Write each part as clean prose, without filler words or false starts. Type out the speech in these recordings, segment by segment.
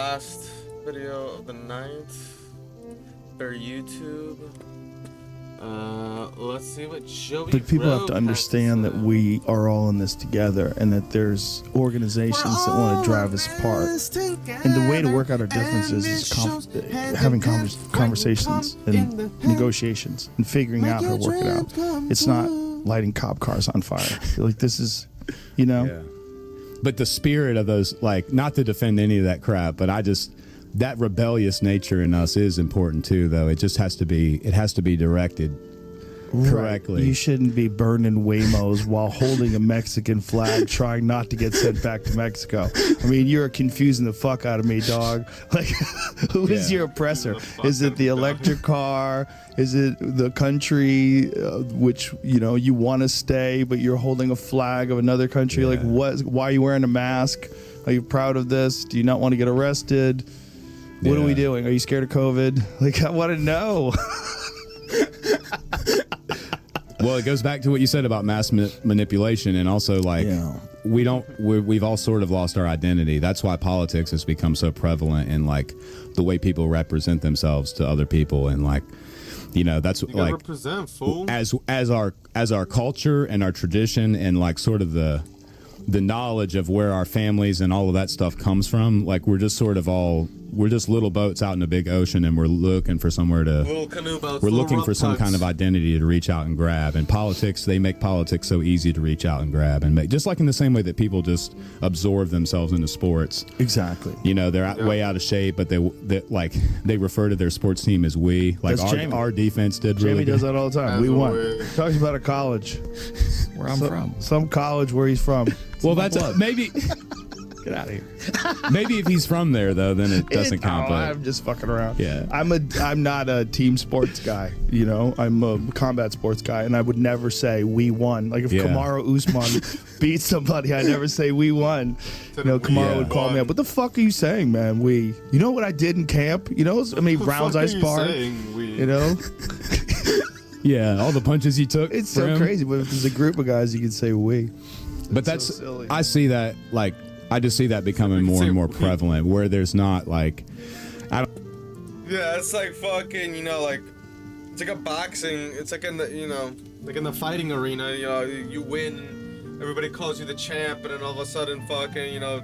last video of the night. Their YouTube. Let's see what Joey But people have Rogue to has understand to that say. we are all in this together, and that there's organizations that want to drive us apart. And the way to work out our differences is having conversations and negotiations and figuring out how to work it out. It's not lighting cop cars on fire. Like, this is, you know. Yeah. But the spirit of those, like, not to defend any of that crap, but that rebellious nature in us is important too, though. It just has to be directed correctly. Right. You shouldn't be burning Waymos while holding a Mexican flag, trying not to get sent back to Mexico. I mean, you're confusing the fuck out of me, dog. Like, who is your oppressor? Is it the electric car? Is it the country which, you know, you want to stay, but you're holding a flag of another country? Yeah. Like, what? Why are you wearing a mask? Are you proud of this? Do you not want to get arrested? What are we doing? Are you scared of COVID? Like, I want to know. Well, it goes back to what you said about mass manipulation, and also, like, we've all sort of lost our identity. That's why politics has become so prevalent in, like, the way people represent themselves to other people, and, like, you know, that's You like represent, fool. as our culture and our tradition and, like, sort of the knowledge of where our families and all of that stuff comes from. Like, we're just little boats out in a big ocean, and we're looking for somewhere to Little canoe boats, we're little looking for rough some tugs. kind of identity to reach out and grab. And politics, they make politics so easy to reach out and grab and make, just like in the same way that people just absorb themselves into sports. Exactly. You know, they're way out of shape, but they refer to their sports team as we. Like, That's Jamie. our defense did Jamie really does good. that all the time. As We won. always. Talks about a college. Where I'm from. Some college where he's from. Well, that's maybe Get out of here. maybe if he's from there though, then it doesn't count. But I'm just fucking around. Yeah. I'm not a team sports guy. You know, I'm a combat sports guy, and I would never say we won. Like, if Kamaru Usman beat somebody, I never say we won. You know, Kamaru would call me up. What the fuck are you saying, man? We. You know what I did in camp? You know how many rounds I sparred? You know. yeah, all the punches he took. It's for so him. crazy. But if there's a group of guys, you can say we. But that's so silly. I see that, like, I just see that becoming more and more prevalent, where there's not, like, I don't. Yeah, it's like fucking, you know, like, it's like a boxing. It's like in the, you know, like in the fighting arena. You know, you win, everybody calls you the champ, and then all of a sudden, fucking, you know,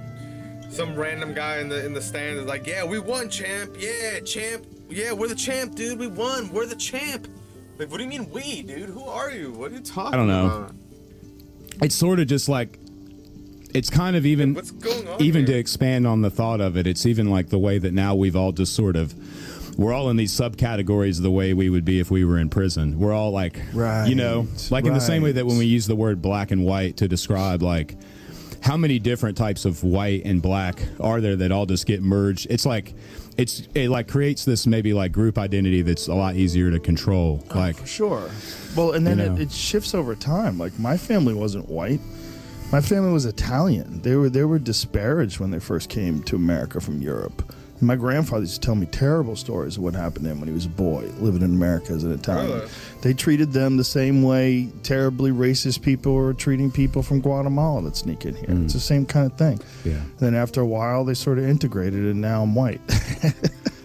some random guy in the stand is like, yeah, we won, champ. Yeah, champ. Yeah, we're the champ, dude. We won. We're the champ. Like, what do you mean we, dude? Who are you? What are you talking I don't know. about? It's sort of just like, it's kind of even, What's going on even here? to expand on the thought of it. It's even like the way that now we've all just sort of, we're all in these subcategories the way we would be if we were in prison. We're all like, you know, like in the same way that when we use the word black and white to describe, like, how many different types of white and black are there that all just get merged? It's like, it like creates this maybe like group identity that's a lot easier to control. Like, For sure. Well, and then You know. it shifts over time. Like, my family wasn't white. My family was Italian. They were disparaged when they first came to America from Europe. And my grandfather used to tell me terrible stories of what happened to him when he was a boy living in America as an Italian. Really? They treated them the same way terribly racist people were treating people from Guatemala that sneak in here. It's the same kind of thing. Yeah. Then after a while, they sort of integrated, and now I'm white.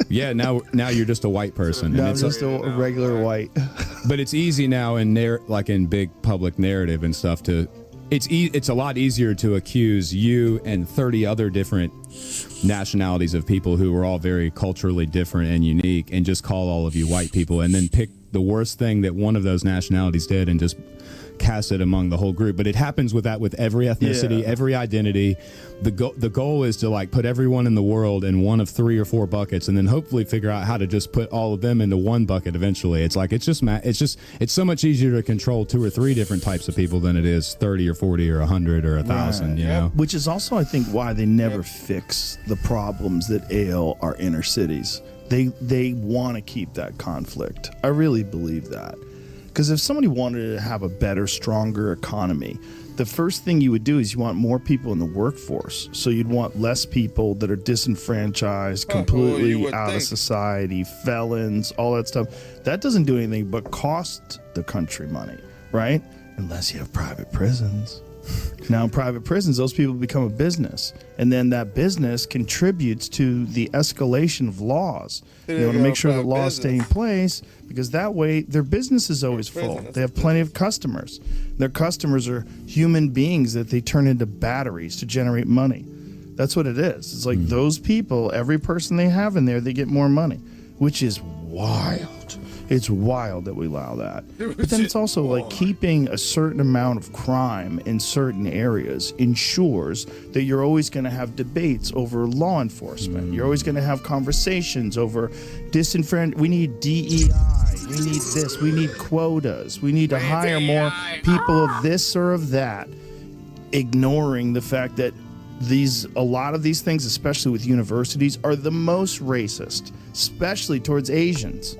yeah, now you're just a white person. now and I'm it's just a regular white. But it's easy now in like in big public narrative and stuff to, it's a lot easier to accuse you and 30 other different nationalities of people who are all very culturally different and unique, and just call all of you white people, and then pick the worst thing that one of those nationalities did and just cast it among the whole group. But it happens with every ethnicity, every identity. The goal is to, like, put everyone in the world in one of 3 or 4 buckets, and then hopefully figure out how to just put all of them into one bucket eventually. It's like, it's so much easier to control 2 or 3 different types of people than it is 30 or 40 or 100 or 1,000, you know? Which is also, I think, why they never fix the problems that ail our inner cities. They want to keep that conflict. I really believe that. Because if somebody wanted to have a better, stronger economy, the first thing you would do is you want more people in the workforce. So you'd want less people that are disenfranchised, completely out of society, felons, all that stuff. That doesn't do anything but cost the country money, right? Unless you have private prisons. Now in private prisons, those people become a business, and then that business contributes to the escalation of laws. You want to make sure that laws stay in place, because that way their business is always full. They have plenty of customers. Their customers are human beings that they turn into batteries to generate money. That's what it is. It's like those people, every person they have in there, they get more money, which is wild. It's wild that we allow that. But then it's also like keeping a certain amount of crime in certain areas ensures that you're always going to have debates over law enforcement. You're always going to have conversations over we need DEI. We need this. We need quotas. We need to hire more people of this or of that, ignoring the fact that a lot of these things, especially with universities, are the most racist, especially towards Asians.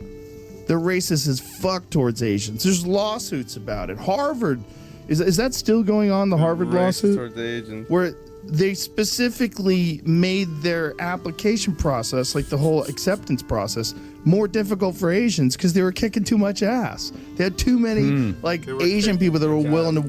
They're racist as fuck towards Asians. There's lawsuits about it. Harvard, is that still going on, the Harvard lawsuit? Towards Asians. Where they specifically made their application process, like the whole acceptance process, more difficult for Asians because they were kicking too much ass. They had too many Asian people that were willing to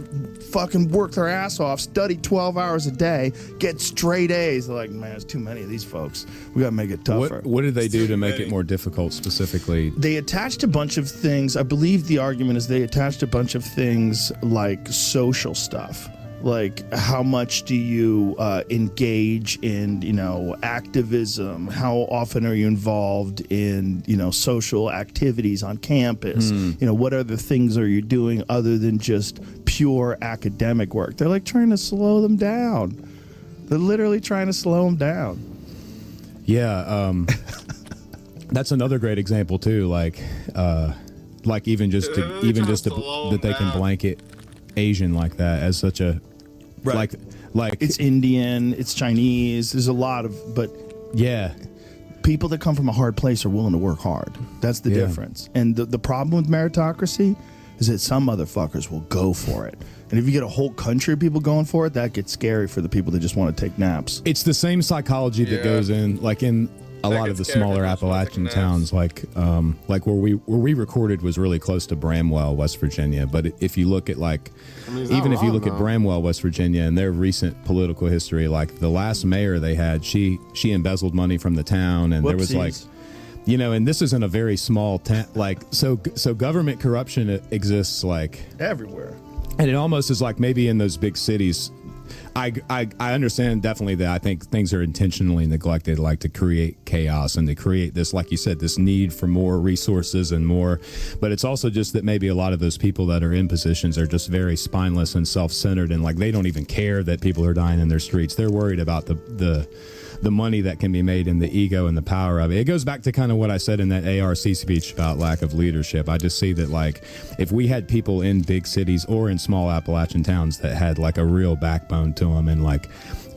fucking work their ass off, study 12 hours a day, get straight A's. They're like, man, there's too many of these folks. We got to make it tougher. What did they do to make it more difficult specifically? They attached a bunch of things. I believe the argument is they attached a bunch of things like social stuff. Like, how much do you engage in, activism? How often are you involved in, social activities on campus? What other things are you doing other than just pure academic work? They're like trying to slow them down. They're literally trying to slow them down. Yeah, that's another great example too. Like even just that they can blanket Asian like that as such a. Right. Like it's Indian, it's Chinese. There's a lot of, but yeah, people that come from a hard place are willing to work hard. That's the difference. And the problem with meritocracy is that some motherfuckers will go for it. And if you get a whole country of people going for it, that gets scary for the people that just want to take naps. It's the same psychology that goes in, like in a lot of the smaller Appalachian towns, like where we recorded was really close to Bramwell, West Virginia. But if you look at if you look at Bramwell, West Virginia, and their recent political history, like the last mayor they had, she embezzled money from the town, and there was like, and this isn't a very small town, so government corruption exists like everywhere, and it almost is like maybe in those big cities. I understand definitely that I think things are intentionally neglected, like to create chaos and to create this, like you said, this need for more resources and more. But it's also just that maybe a lot of those people that are in positions are just very spineless and self-centered, and like they don't even care that people are dying in their streets. They're worried about the money that can be made and the ego and the power of it. It goes back to kind of what I said in that ARC speech about lack of leadership. I just see that, like, if we had people in big cities or in small Appalachian towns that had like a real backbone to them and like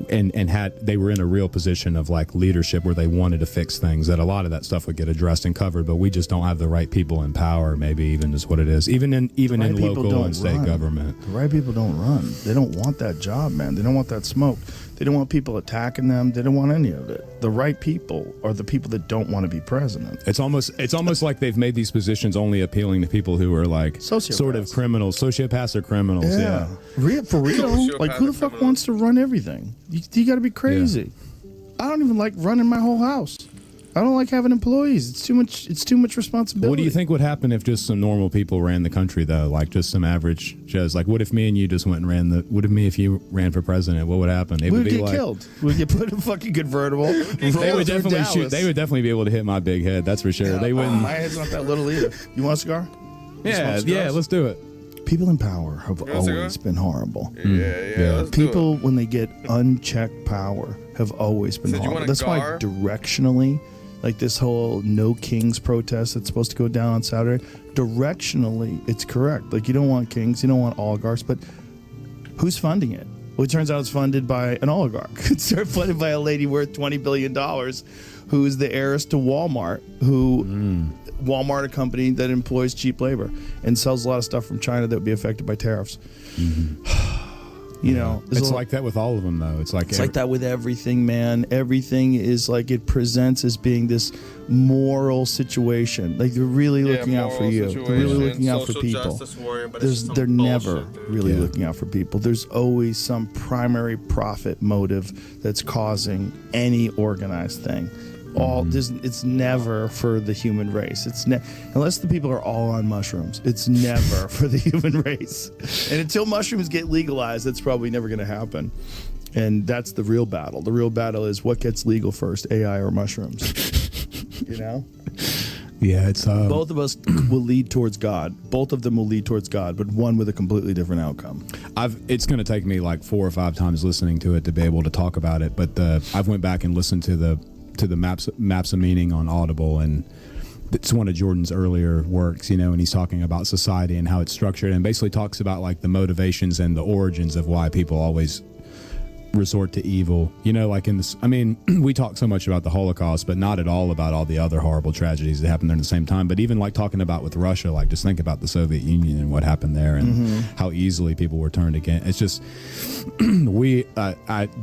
and had they were in a real position of like leadership where they wanted to fix things, that a lot of that stuff would get addressed and covered. But we just don't have the right people in power, maybe even is what it is. Even in local and state government. The right people don't run. They don't want that job, man. They don't want that smoke. They don't want people attacking them. They don't want any of it. The right people are the people that don't want to be president. It's almost like they've made these positions only appealing to people who are like sort of criminals. Sociopaths or criminals. Yeah. For real? Like, who the fuck wants to run everything? You got to be crazy. Yeah. I don't even like running my whole house. I don't like having employees. It's too much responsibility. What do you think would happen if just some normal people ran the country, though? Like just some average Joes. Like, what if me and you just went and ran if you ran for president? What would happen? We would get killed. We'd get put in a fucking convertible. They would definitely shoot. They would definitely be able to hit my big head. That's for sure. Yeah, they wouldn't. My head's not that little either. You want a cigar? Yeah, let's do it. People in power have always been horrible. Yeah. People, when they get unchecked power, have always been horrible. That's why directionally, like this whole No Kings protest that's supposed to go down on Saturday, directionally, it's correct. Like, you don't want kings, you don't want oligarchs, but who's funding it? Well, it turns out it's funded by an oligarch. It's funded by a lady worth $20 billion who is the heiress to Walmart, Walmart, a company that employs cheap labor and sells a lot of stuff from China that would be affected by tariffs. Mm-hmm. You know, it's like that with all of them, though. It's like that with everything, man. Everything is like it presents as being this moral situation. Like they're really looking out for you. They're really looking out for people. They're never really looking out for people. There's always some primary profit motive that's causing any organized thing. It's never for the human race. Unless the people are all on mushrooms. It's never for the human race. And until mushrooms get legalized, that's probably never going to happen. And that's the real battle. The real battle is what gets legal first, AI or mushrooms. You know? Yeah, it's both of us will lead towards God. Both of them will lead towards God, but one with a completely different outcome. It's going to take me like 4 or 5 times listening to it to be able to talk about it. But I've went back and listened to the maps of meaning on Audible, and it's one of Jordan's earlier works, you know, and he's talking about society and how it's structured, and basically talks about like the motivations and the origins of why people always resort to evil, you know, like in this. I mean, we talk so much about the Holocaust, but not at all about all the other horrible tragedies that happened there at the same time. But even like talking about with Russia, like just think about the Soviet Union and what happened there, and how easily people were turned against. It's just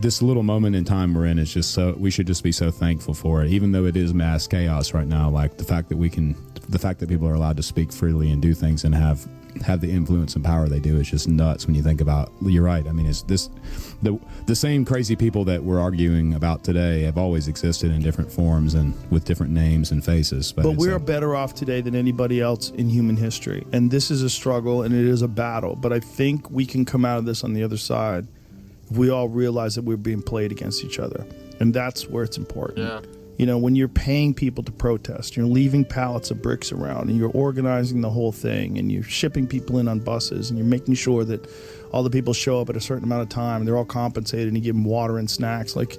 this little moment in time we're in is just so, we should just be so thankful for it, even though it is mass chaos right now. Like the fact that people are allowed to speak freely and do things and have the influence and power they do is just nuts when you think about. You're right. I mean, it's this the same crazy people that we're arguing about today have always existed in different forms and with different names and faces. But we're better off today than anybody else in human history, and this is a struggle and it is a battle. But I think we can come out of this on the other side if we all realize that we're being played against each other, and that's where it's important. Yeah. You know, when you're paying people to protest, you're leaving pallets of bricks around, and you're organizing the whole thing, and you're shipping people in on buses, and you're making sure that all the people show up at a certain amount of time, and they're all compensated, and you give them water and snacks. Like,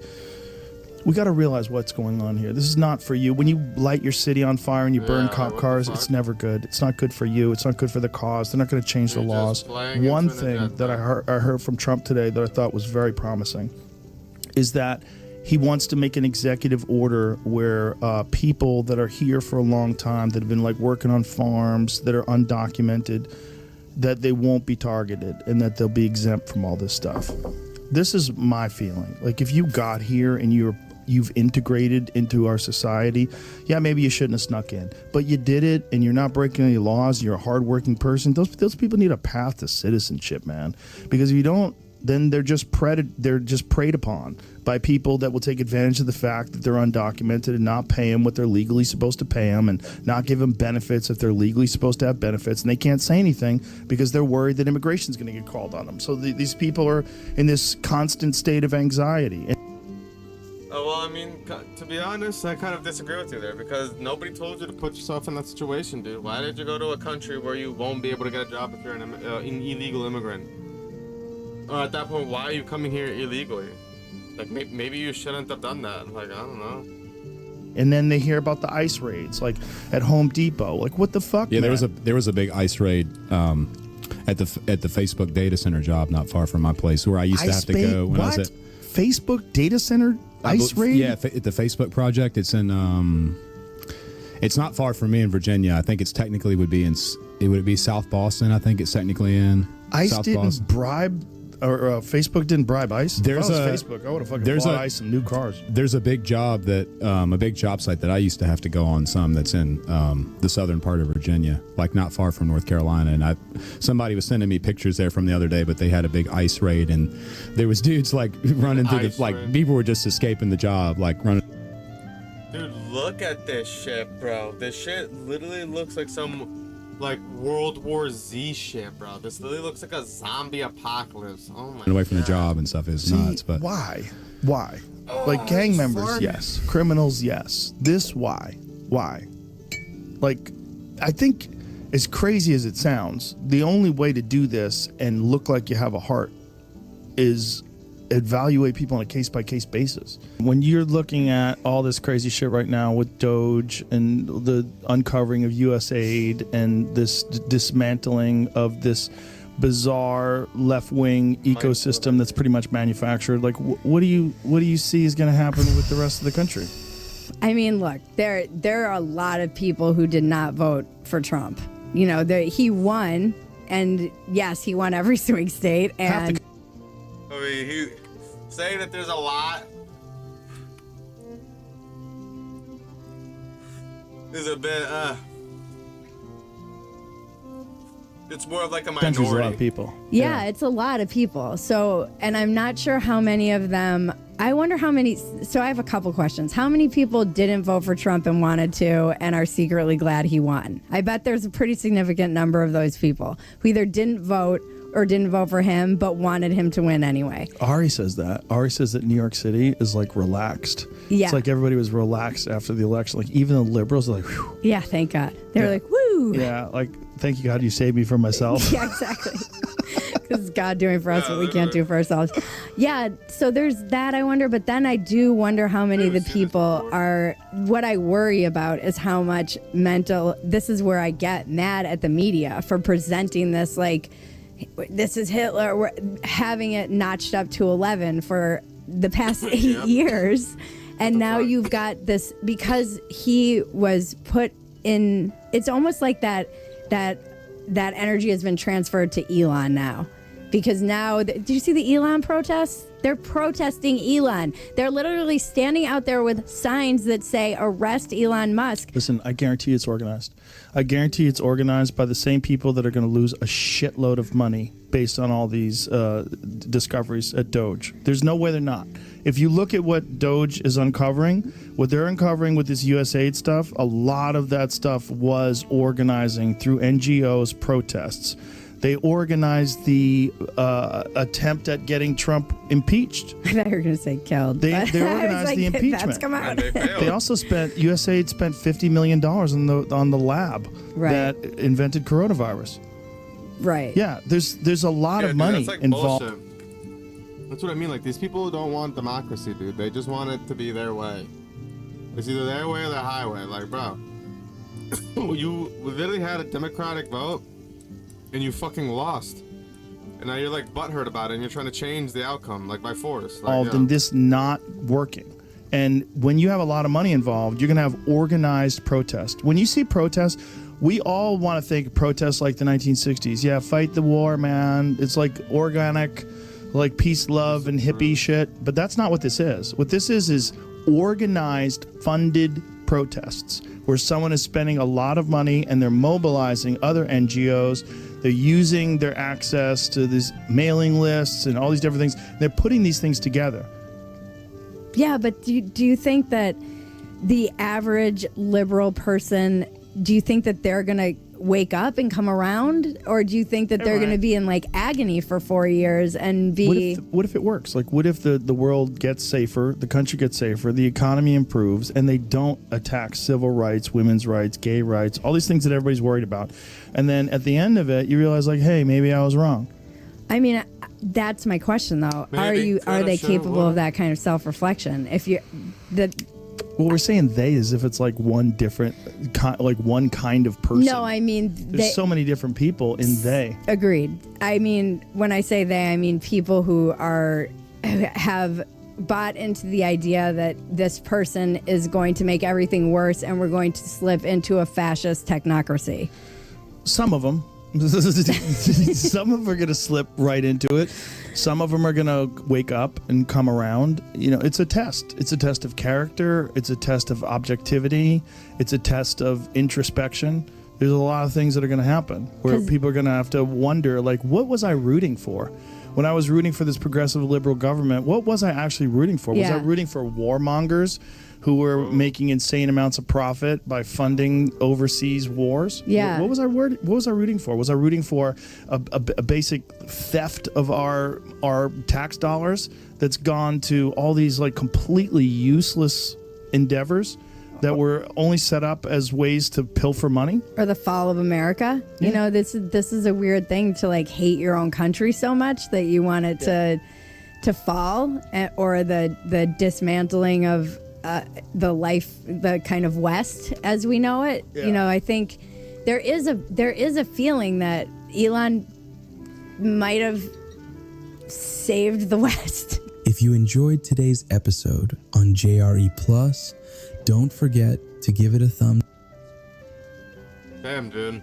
we got to realize what's going on here. This is not for you. When you light your city on fire and you burn cop cars, it's never good. It's not good for you. It's not good for the cause. They're not going to change the laws. One thing that I heard from Trump today that I thought was very promising is that he wants to make an executive order where people that are here for a long time, that have been like working on farms, that are undocumented, that they won't be targeted and that they'll be exempt from all this stuff. This is my feeling. Like if you got here and you've integrated into our society, yeah, maybe you shouldn't have snuck in, but you did it and you're not breaking any laws. You're a hardworking person. Those people need a path to citizenship, man. Because if you don't, then they're just preyed upon by people that will take advantage of the fact that they're undocumented and not pay them what they're legally supposed to pay them, and not give them benefits if they're legally supposed to have benefits, and they can't say anything because they're worried that immigration's going to get called on them. So these people are in this constant state of anxiety. Oh, well, I mean, to be honest, I kind of disagree with you there, because nobody told you to put yourself in that situation, dude. Why did you go to a country where you won't be able to get a job if you're an illegal immigrant? Or at that point, why are you coming here illegally? Like, maybe you shouldn't have done that. Like, I don't know. And then they hear about the ICE raids, like at Home Depot. Like, what the fuck? Yeah, man? there was a big ICE raid at the Facebook data center job not far from my place, where I used to have to go when I was at Facebook data center ICE raid. Yeah, at the Facebook project. It's in it's not far from me in Virginia. I think it's technically would be South Boston. I think it's technically in ICE South didn't Boston. bribe. Or Facebook didn't bribe ICE. There's Facebook. I would have fucking bought ICE some new cars. There's a big job a big job site that I used to have to go on that's in the southern part of Virginia, like not far from North Carolina. And somebody was sending me pictures there from the other day, but they had a big ICE raid, and there was dudes like running through people were just escaping the job, like running. Dude, look at this shit, bro. This shit literally looks like some World War Z shit, bro. This literally looks like a zombie apocalypse. Oh my god. Away from the job and stuff is nuts, but why? Like gang members, yes. Criminals, yes. This why? Like, I think, as crazy as it sounds, the only way to do this and look like you have a heart is evaluate people on a case-by-case basis. When you're looking at all this crazy shit right now with Doge and the uncovering of USAID and this dismantling of this bizarre left-wing ecosystem that's pretty much manufactured, like what do you see is going to happen with the rest of the country? I mean, look, there are a lot of people who did not vote for Trump. You know, he won, and yes, he won every swing state, and he saying that there's a lot is a bit it's more of like a minority. Country's a lot of people. Yeah, it's a lot of people. So, and I'm not sure how many of them. I wonder how many. So, I have a couple questions. How many people didn't vote for Trump and wanted to and are secretly glad he won? I bet there's a pretty significant number of those people who either didn't vote or didn't vote for him but wanted him to win anyway. Ari says that. Ari says that New York City is like relaxed. Yeah. It's like everybody was relaxed after the election. Like even the liberals are like, whew. Yeah, thank God. They were like, woo. Yeah, like, thank you, God, you saved me from myself. Yeah, exactly. Because God doing for us what we can't do for ourselves. Yeah, so there's that, I wonder. But then I do wonder how many of the people are, what I worry about is how much mental, this is where I get mad at the media for presenting this like, this is Hitler. We're having it notched up to 11 for the past 8 years. And now you've got this, because he was put in, it's almost like that energy has been transferred to Elon now. Because now, do you see the Elon protests? They're protesting Elon. They're literally standing out there with signs that say, arrest Elon Musk. Listen, I guarantee it's organized. I guarantee it's organized by the same people that are going to lose a shitload of money based on all these discoveries at Doge. There's no way they're not. If you look at what Doge is uncovering, what they're uncovering with this USAID stuff, a lot of that stuff was organizing through NGOs protests. They organized the attempt at getting Trump impeached. I thought you were going to say killed. They organized like, the impeachment. That's come out. They also spent, USAID spent $50 million on the lab that invented coronavirus. Right. Yeah, there's a lot of money that's like involved. Bullshit. That's what I mean. Like, these people don't want democracy, dude. They just want it to be their way. It's either their way or their highway. Like, bro, you literally had a Democratic vote, and you fucking lost. And now you're like butthurt about it, and you're trying to change the outcome, like by force. Like, Involved in this not working. And when you have a lot of money involved, you're going to have organized protest. When you see protests, we all want to think protests like the 1960s. Yeah, fight the war, man. It's like organic, like peace, love, and hippie shit. But that's not what this is. What this is organized, funded protests where someone is spending a lot of money and they're mobilizing other NGOs. They're using their access to these mailing lists and all these different things. They're putting these things together. Yeah, but do you think that the average liberal person, do you think that they're going to wake up and come around? Or do you think that they're going to be in like agony for 4 years and be... What if it works? Like, what if the world gets safer, the country gets safer, the economy improves, and they don't attack civil rights, women's rights, gay rights, all these things that everybody's worried about. And then at the end of it, you realize like, hey, maybe I was wrong. I mean, that's my question though. Are they capable of that kind of self-reflection? If you... Well, we're saying they as if it's like one different, like one kind of person. No, I mean... There's so many different people in they. Agreed. I mean, when I say they, I mean people who have bought into the idea that this person is going to make everything worse and we're going to slip into a fascist technocracy. Some of them. Some of them are going to slip right into it. Some of them are going to wake up and come around. You know, it's a test. It's a test of character. It's a test of objectivity. It's a test of introspection. There's a lot of things that are going to happen where people are going to have to wonder, like, what was I rooting for? When I was rooting for this progressive liberal government, what was I actually rooting for? Was I rooting for warmongers who were making insane amounts of profit by funding overseas wars? Yeah. What was I rooting for? Was I rooting for a basic theft of our tax dollars that's gone to all these like completely useless endeavors that were only set up as ways to pilfer money? Or the fall of America. Yeah. You know, this is a weird thing to like hate your own country so much that you want it to fall, or the dismantling of the kind of West as we know it. Yeah. You know, I think there is a feeling that Elon might have saved the West. If you enjoyed today's episode on JRE Plus, don't forget to give it a thumbs. Damn, dude.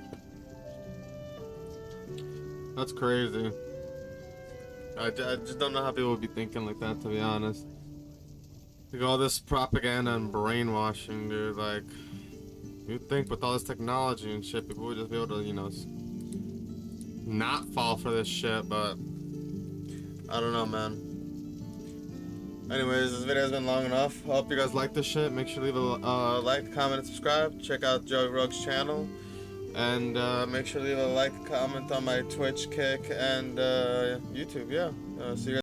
That's crazy. I just don't know how people would be thinking like that, to be honest. Like all this propaganda and brainwashing, dude. Like, you'd think with all this technology and shit, people would just be able to, you know, not fall for this shit, but I don't know, man. Anyways, this video has been long enough. Hope you guys like this shit. Make sure to leave a like, comment, and subscribe. Check out Joey Rogue's channel. And make sure to leave a like, comment on my Twitch, Kick, and YouTube. Yeah. See you guys.